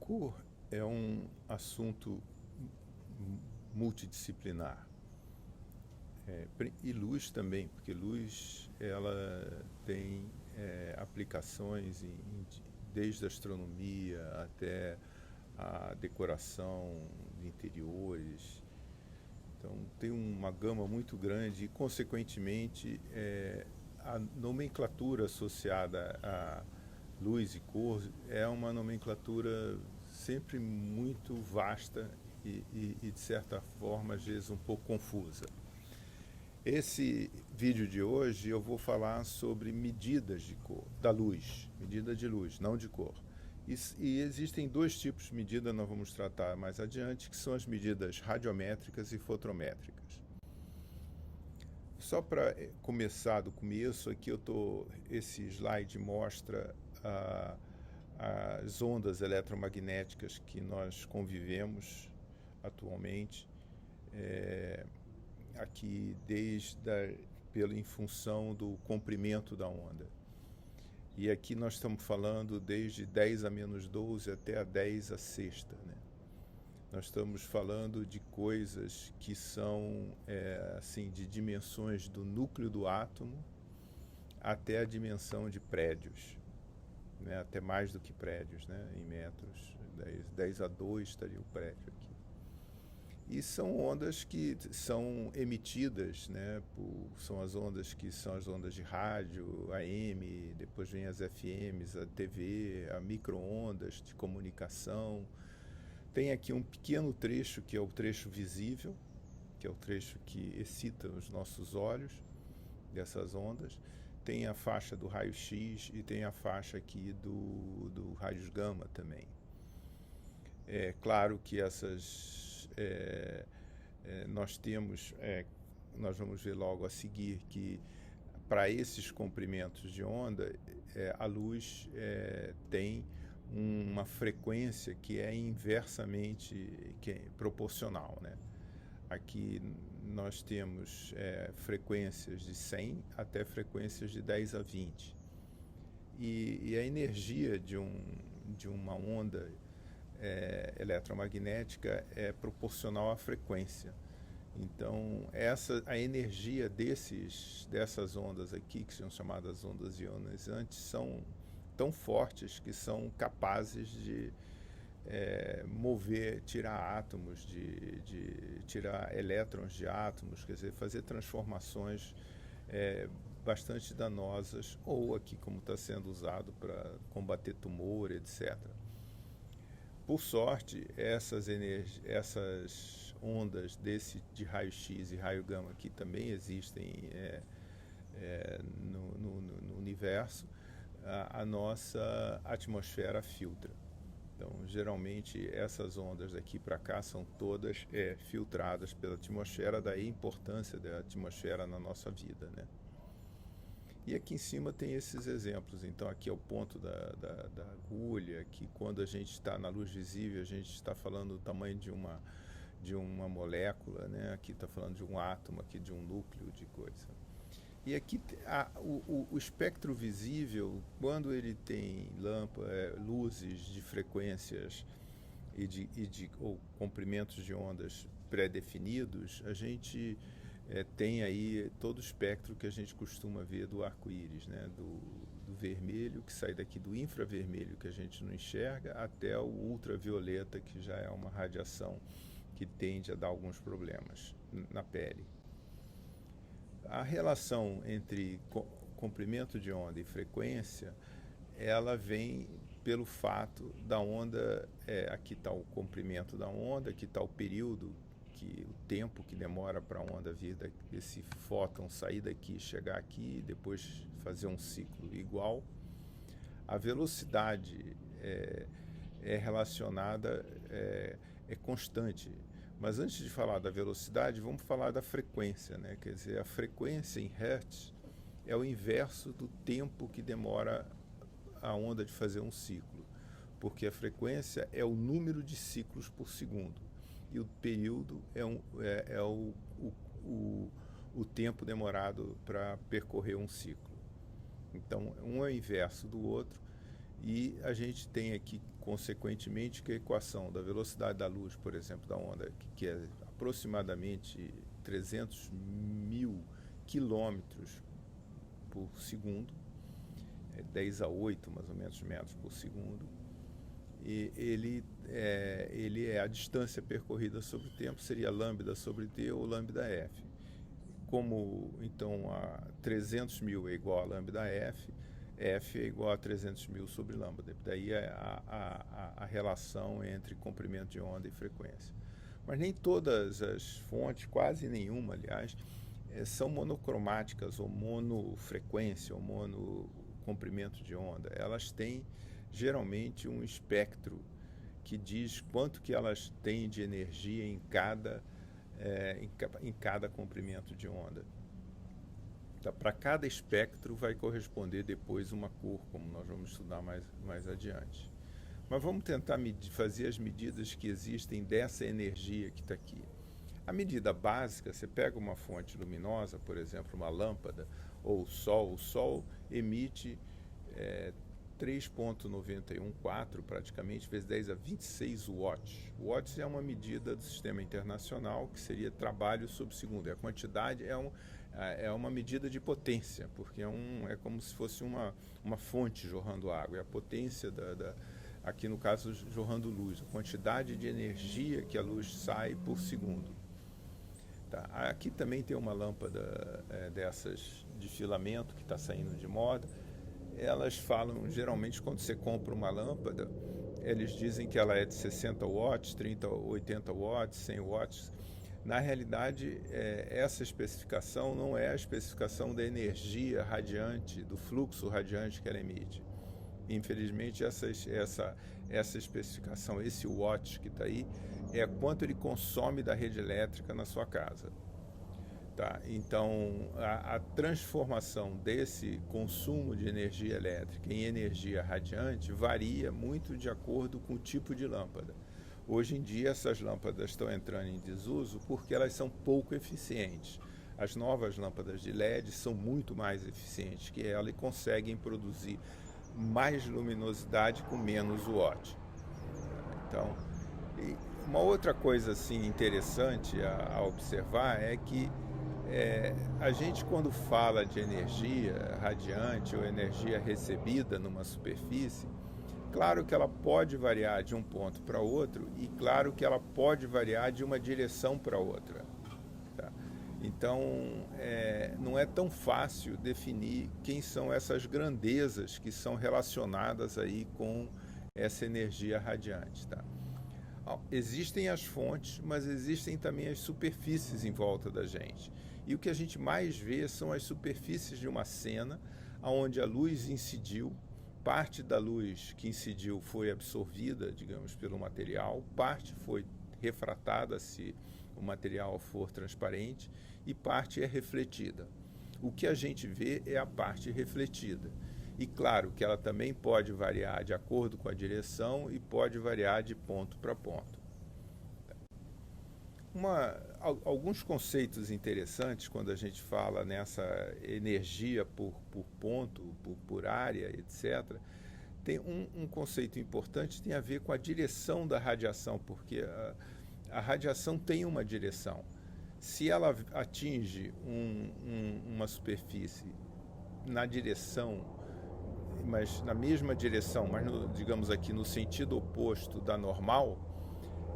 Cor é um assunto multidisciplinar. E luz também, porque luz ela tem aplicações desde a astronomia até a decoração de interiores. Então tem uma gama muito grande e, consequentemente, a nomenclatura associada a luz e cor é uma nomenclatura sempre muito vasta e, de certa forma, às vezes um pouco confusa. Esse vídeo de hoje eu vou falar sobre medidas de cor, da luz, medida de luz, não de cor. E existem dois tipos de medida, nós vamos tratar mais adiante, que são as medidas radiométricas e fotométricas. Só para começar do começo, aqui esse slide mostra as ondas eletromagnéticas que nós convivemos atualmente, aqui em função do comprimento da onda. E aqui nós estamos falando desde 10 a menos 12 até a 10 a sexta, né? Nós estamos falando de coisas que são assim, de dimensões do núcleo do átomo até a dimensão de prédios, né? Até mais do que prédios, né? Em metros, 10 a 2 estaria o prédio aqui. E são ondas que são emitidas, né? São as ondas que são as ondas de rádio, AM, depois vem as FMs, a TV, a micro-ondas de comunicação. Tem aqui um pequeno trecho que é o trecho visível, que é o trecho que excita os nossos olhos dessas ondas. Tem a faixa do raio-x e tem a faixa aqui do raios gama também. É claro que nós vamos ver logo a seguir que para esses comprimentos de onda, a luz tem uma frequência que é inversamente proporcional, né? Aqui nós temos frequências de 100 até frequências de 10 a 20. E a energia de uma onda eletromagnética é proporcional à frequência. Então, a energia dessas ondas aqui, que são chamadas ondas ionizantes, são tão fortes que são capazes de tirar átomos, de tirar elétrons de átomos, quer dizer, fazer transformações bastante danosas, ou aqui como está sendo usado para combater tumor, etc. Por sorte, essas ondas de raio-x e raio gama que também existem no universo, a nossa atmosfera filtra. Então, geralmente, essas ondas daqui para cá são todas filtradas pela atmosfera, daí a importância da atmosfera na nossa vida, né? E aqui em cima tem esses exemplos. Então aqui é o ponto da agulha, que quando a gente está na luz visível, a gente está falando do tamanho de uma molécula, né? Aqui está falando de um átomo, aqui de um núcleo de coisa. E aqui o espectro visível, quando ele tem luzes de frequências ou comprimentos de ondas pré-definidos, a gente tem aí todo o espectro que a gente costuma ver do arco-íris, né? Do vermelho, que sai daqui do infravermelho, que a gente não enxerga, até o ultravioleta, que já é uma radiação que tende a dar alguns problemas na pele. A relação entre comprimento de onda e frequência, ela vem pelo fato da onda, aqui está o comprimento da onda, aqui está o período, o tempo que demora para a onda vir desse fóton sair daqui, chegar aqui e depois fazer um ciclo igual. A velocidade é relacionada, é constante. Mas antes de falar da velocidade, vamos falar da frequência, né? Quer dizer, a frequência em Hertz é o inverso do tempo que demora a onda de fazer um ciclo, porque a frequência é o número de ciclos por segundo e o período é o tempo demorado para percorrer um ciclo. Então, um é o inverso do outro E a gente tem aqui, consequentemente, que a equação da velocidade da luz, por exemplo, da onda, que é aproximadamente 300 mil quilômetros por segundo, 10 a 8, mais ou menos, metros por segundo, e ele é a distância percorrida sobre o tempo, seria lambda sobre t ou lambda f. Como, então, a 300 mil é igual a lambda f, f é igual a 300 mil sobre lambda. Daí é a relação entre comprimento de onda e frequência. Mas nem todas as fontes, quase nenhuma, aliás, são monocromáticas, ou monofrequência, ou monocomprimento de onda. Elas têm, geralmente, um espectro que diz quanto que elas têm de energia em cada comprimento de onda. Então, para cada espectro vai corresponder depois uma cor, como nós vamos estudar mais adiante. Mas vamos tentar fazer as medidas que existem dessa energia que está aqui. A medida básica, você pega uma fonte luminosa, por exemplo, uma lâmpada, ou o Sol emite 3,914, praticamente, vezes 10 a 26 watts. Watts é uma medida do sistema internacional, que seria trabalho sobre segundo. A quantidade é uma medida de potência, porque é como se fosse uma fonte jorrando água. É a potência aqui no caso, jorrando luz, a quantidade de energia que a luz sai por segundo. Tá. Aqui também tem uma lâmpada dessas de filamento que está saindo de moda. Elas falam, geralmente, quando você compra uma lâmpada, eles dizem que ela é de 60 watts, 30, 80 watts, 100 watts. Na realidade, essa especificação não é a especificação da energia radiante, do fluxo radiante que ela emite. Infelizmente, essa especificação, esse watt que está aí, é quanto ele consome da rede elétrica na sua casa. Tá? Então, a transformação desse consumo de energia elétrica em energia radiante varia muito de acordo com o tipo de lâmpada. Hoje em dia, essas lâmpadas estão entrando em desuso porque elas são pouco eficientes. As novas lâmpadas de LED são muito mais eficientes que ela e conseguem produzir mais luminosidade com menos watt. Então, uma outra coisa assim, interessante a observar é que a gente, quando fala de energia radiante ou energia recebida numa superfície, claro que ela pode variar de um ponto para outro e claro que ela pode variar de uma direção para outra. Tá? Então, não é tão fácil definir quem são essas grandezas que são relacionadas aí com essa energia radiante. Tá? Existem as fontes, mas existem também as superfícies em volta da gente. E o que a gente mais vê são as superfícies de uma cena onde a luz incidiu, parte da luz que incidiu foi absorvida, digamos, pelo material, parte foi refratada se o material for transparente e parte é refletida. O que a gente vê é a parte refletida. E claro que ela também pode variar de acordo com a direção e pode variar de ponto para ponto. Alguns conceitos interessantes quando a gente fala nessa energia por ponto, por área, etc. Tem um conceito importante que tem a ver com a direção da radiação, porque a radiação tem uma direção. Se ela atinge uma superfície na direção, mas na mesma direção, mas digamos aqui no sentido oposto da normal,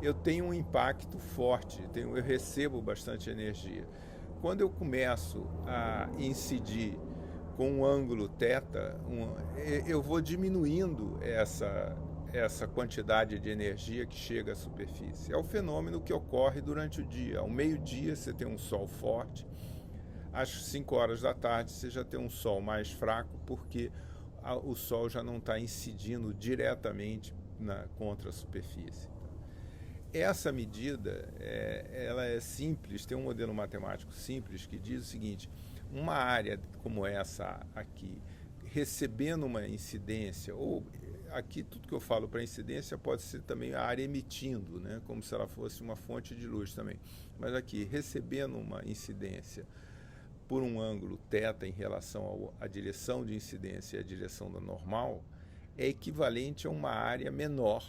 eu tenho um impacto forte, eu recebo bastante energia. Quando eu começo a incidir com um ângulo θ, eu vou diminuindo essa quantidade de energia que chega à superfície. É o fenômeno que ocorre durante o dia. Ao meio-dia você tem um sol forte, às 5 horas da tarde você já tem um sol mais fraco, porque o sol já não está incidindo diretamente contra a superfície. Essa medida, ela é simples, tem um modelo matemático simples que diz o seguinte: uma área como essa aqui, recebendo uma incidência, ou aqui tudo que eu falo para incidência pode ser também a área emitindo, né, como se ela fosse uma fonte de luz também, mas aqui, recebendo uma incidência por um ângulo θ em relação à direção de incidência e à direção da normal, é equivalente a uma área menor,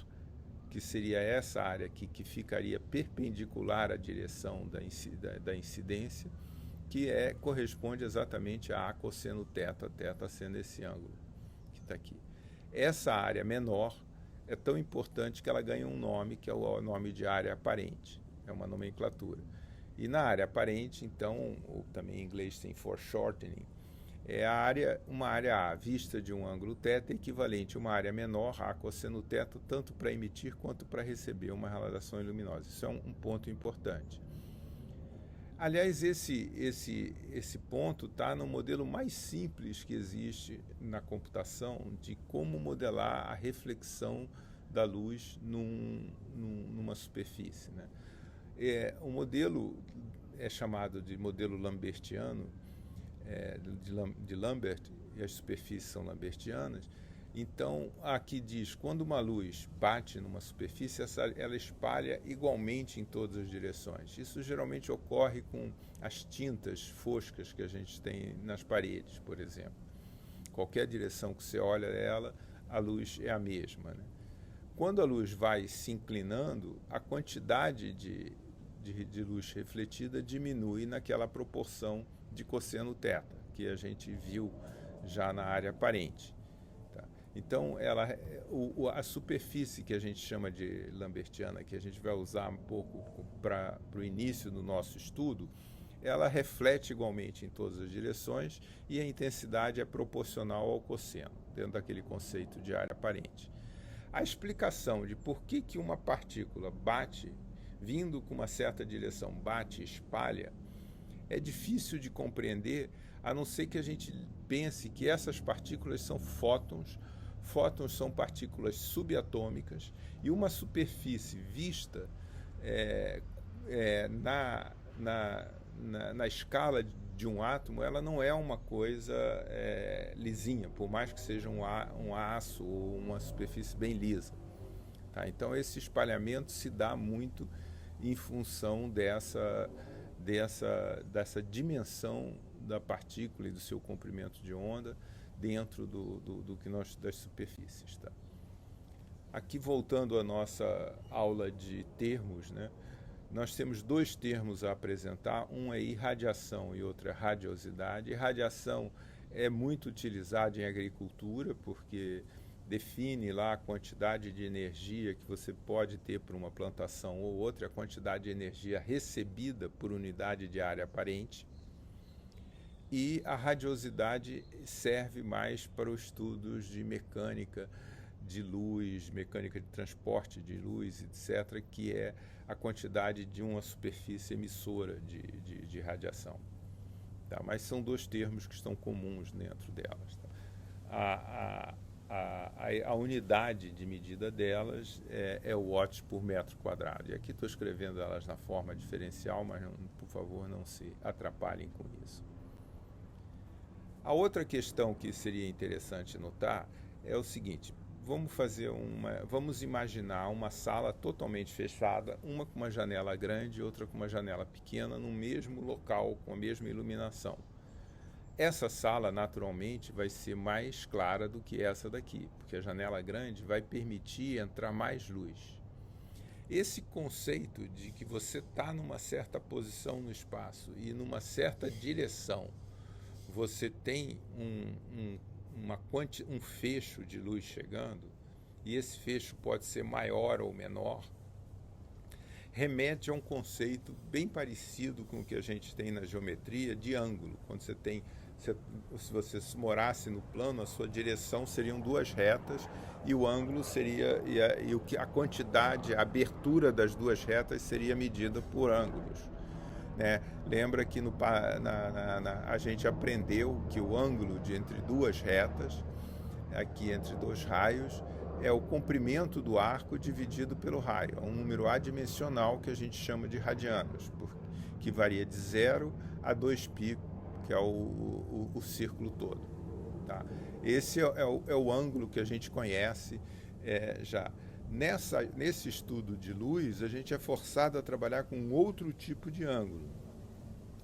que seria essa área aqui, que ficaria perpendicular à direção da incidência, que corresponde exatamente a cosseno θ sendo esse ângulo que está aqui. Essa área menor é tão importante que ela ganha um nome, que é o nome de área aparente, é uma nomenclatura. E na área aparente, então, ou também em inglês tem foreshortening, é uma área A vista de um ângulo θ equivalente a uma área menor, A cosseno θ, tanto para emitir quanto para receber uma radiação luminosa. Isso é um ponto importante. Aliás, esse ponto está no modelo mais simples que existe na computação de como modelar a reflexão da luz numa superfície, né? O modelo é chamado de modelo lambertiano, de Lambert, e as superfícies são lambertianas. Então, aqui diz, quando uma luz bate numa superfície, ela espalha igualmente em todas as direções. Isso geralmente ocorre com as tintas foscas que a gente tem nas paredes, por exemplo. Qualquer direção que você olha ela, a luz é a mesma, né? Quando a luz vai se inclinando, a quantidade de luz refletida diminui naquela proporção de cosseno θ, que a gente viu já na área aparente. Então, a superfície que a gente chama de lambertiana, que a gente vai usar um pouco para o início do nosso estudo, ela reflete igualmente em todas as direções e a intensidade é proporcional ao cosseno, dentro daquele conceito de área aparente. A explicação de por que uma partícula bate, vindo com uma certa direção, bate e espalha, é difícil de compreender, a não ser que a gente pense que essas partículas são fótons. Fótons são partículas subatômicas e uma superfície vista na escala de um átomo, ela não é uma coisa lisinha, por mais que seja um aço ou uma superfície bem lisa. Tá? Então, esse espalhamento se dá muito em função dessa dimensão da partícula e do seu comprimento de onda dentro das superfícies. Tá? Aqui, voltando à nossa aula de termos, né, nós temos dois termos a apresentar, um é irradiação e outro é radiosidade. Irradiação é muito utilizada em agricultura, porque define lá a quantidade de energia que você pode ter por uma plantação ou outra, a quantidade de energia recebida por unidade de área aparente. E a radiosidade serve mais para os estudos de mecânica de luz, mecânica de transporte de luz, etc., que é a quantidade de uma superfície emissora de radiação. Tá? Mas são dois termos que estão comuns dentro delas. Tá? A unidade de medida delas é watts por metro quadrado. E aqui estou escrevendo elas na forma diferencial, mas por favor não se atrapalhem com isso. A outra questão que seria interessante notar é o seguinte: vamos imaginar uma sala totalmente fechada, uma com uma janela grande e outra com uma janela pequena, no mesmo local, com a mesma iluminação. Essa sala, naturalmente, vai ser mais clara do que essa daqui, porque a janela grande vai permitir entrar mais luz. Esse conceito de que você está numa certa posição no espaço e numa certa direção, você tem um fecho de luz chegando, e esse fecho pode ser maior ou menor, remete a um conceito bem parecido com o que a gente tem na geometria de ângulo. Quando se você morasse no plano, a sua direção seriam duas retas e o ângulo seria, a quantidade, a abertura das duas retas seria medida por ângulos. Né? Lembra que a gente aprendeu que o ângulo entre duas retas, aqui entre dois raios, é o comprimento do arco dividido pelo raio. É um número adimensional que a gente chama de radianos, que varia de 0 a 2π, que é o círculo todo. Tá? Esse é o ângulo que a gente conhece já. Nesse estudo de luz, a gente é forçado a trabalhar com outro tipo de ângulo,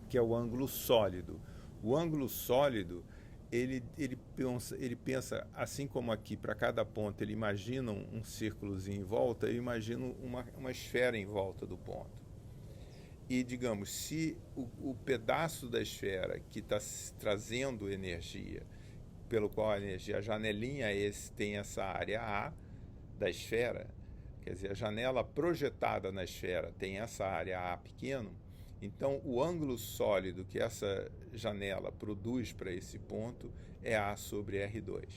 que é o ângulo sólido. O ângulo sólido, ele ele pensa, assim como aqui, para cada ponto ele imagina um círculozinho em volta, eu imagino uma esfera em volta do ponto. E, digamos, se o pedaço da esfera que está trazendo energia, pelo qual a energia, a janelinha tem essa área A da esfera, quer dizer, a janela projetada na esfera tem essa área A pequeno, então o ângulo sólido que essa janela produz para esse ponto é A sobre R2.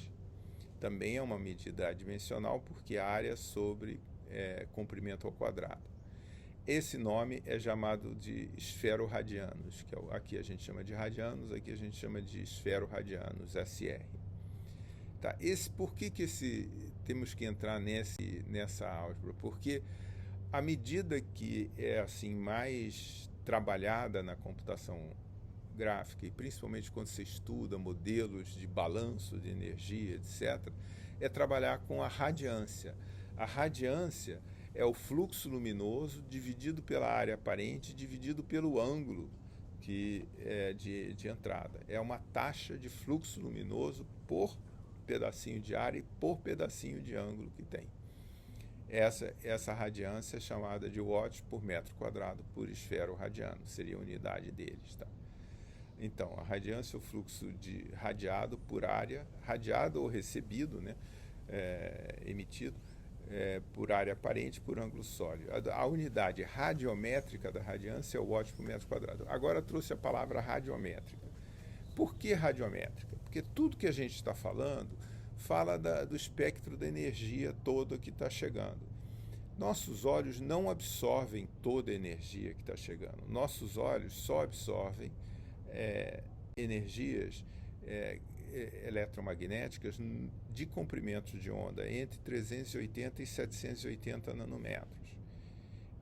Também é uma medida adimensional porque área sobre comprimento ao quadrado. Esse nome é chamado de esferoradianos, que aqui a gente chama de radianos, aqui a gente chama de esferoradianos, SR. Tá, por que temos que entrar nessa álgebra? Porque à medida que é assim mais trabalhada na computação gráfica, e principalmente quando você estuda modelos de balanço de energia, etc., é trabalhar com a radiância. A radiância é o fluxo luminoso dividido pela área aparente, dividido pelo ângulo de entrada. É uma taxa de fluxo luminoso por pedacinho de área e por pedacinho de ângulo que tem. Essa radiância é chamada de watts por metro quadrado por esferoradiano, seria a unidade deles. Tá? Então, a radiância é o fluxo radiado por área, radiado ou recebido, né, emitido, por área aparente por ângulo sólido. A unidade radiométrica da radiância é o watt por metro quadrado. Agora trouxe a palavra radiométrica. Por que radiométrica? Porque tudo que a gente está falando fala do espectro da energia toda que está chegando. Nossos olhos não absorvem toda a energia que está chegando. Nossos olhos só absorvem energias eletromagnéticas de comprimentos de onda entre 380 e 780 nanômetros.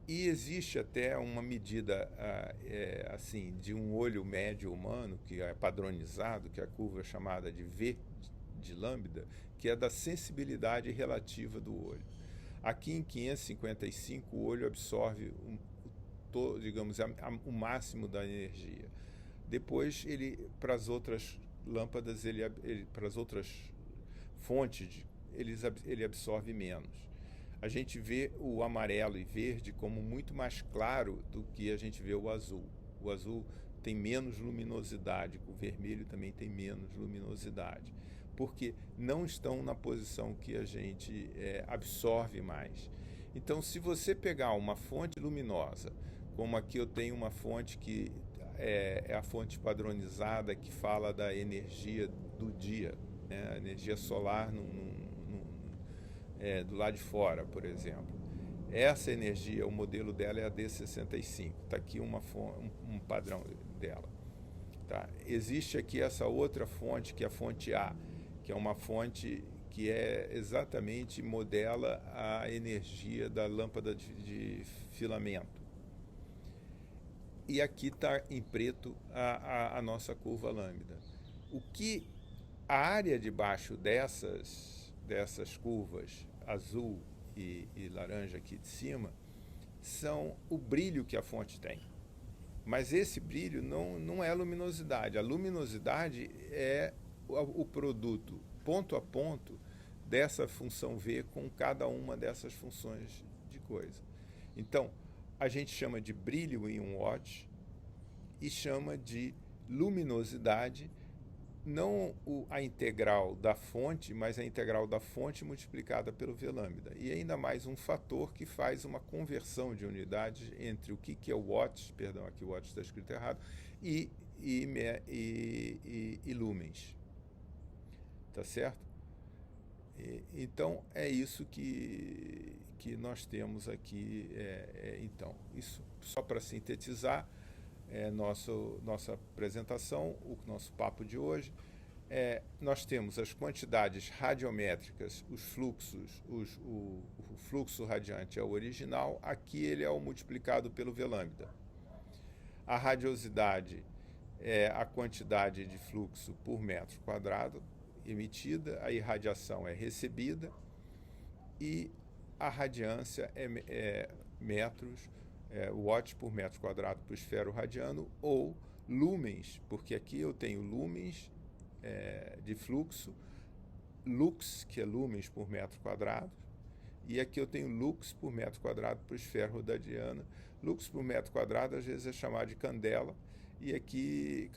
E existe até uma medida assim de um olho médio humano, que é padronizado, que é a curva chamada de V de lambda, que é da sensibilidade relativa do olho. Aqui em 555 o olho absorve digamos, o máximo da energia. Depois, para as outras lâmpadas, para as outras fontes, ele absorve menos. A gente vê o amarelo e verde como muito mais claro do que a gente vê o azul. O azul tem menos luminosidade, o vermelho também tem menos luminosidade, porque não estão na posição que a gente absorve mais. Então, se você pegar uma fonte luminosa, como aqui eu tenho uma fonte que é a fonte padronizada que fala da energia do dia, né? A energia solar do lado de fora, por exemplo. Essa energia, o modelo dela é a D65. Está aqui um padrão dela. Tá? Existe aqui essa outra fonte, que é a fonte A, que é uma fonte que exatamente modela a energia da lâmpada de filamento. E aqui está em preto a nossa curva lambda. A área debaixo dessas curvas, azul e laranja aqui de cima, são o brilho que a fonte tem. Mas esse brilho não é a luminosidade. A luminosidade é o produto, ponto a ponto, dessa função V com cada uma dessas funções de coisa. Então, a gente chama de brilho em 1 watt e chama de luminosidade, não a integral da fonte, mas a integral da fonte multiplicada pelo V lambda. E ainda mais um fator que faz uma conversão de unidades entre o que é o watts, perdão, aqui o watts está escrito errado, e lumens. Tá certo? Então, é isso que nós temos aqui. Então, isso só para sintetizar nossa apresentação, o nosso papo de hoje. Nós temos as quantidades radiométricas, os fluxos, o fluxo radiante é o original, aqui ele é o multiplicado pelo V lambda. A radiosidade é a quantidade de fluxo por metro quadrado emitida, a irradiação é recebida e a radiância é metros, watts por metro quadrado por esferoradiano, ou lumens, porque aqui eu tenho lumens de fluxo, lux, que é lumens por metro quadrado, e aqui eu tenho lux por metro quadrado por esfera rodadiana. Lux por metro quadrado às vezes é chamado de candela, e aqui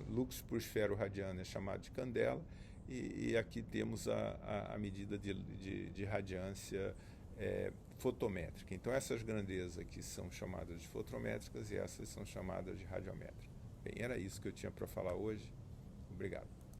lux por esfera radiana é chamado de candela, e aqui temos a medida de radiância fotométrica. Então essas grandezas aqui são chamadas de fotométricas e essas são chamadas de radiométricas. Bem, era isso que eu tinha para falar hoje. Obrigado.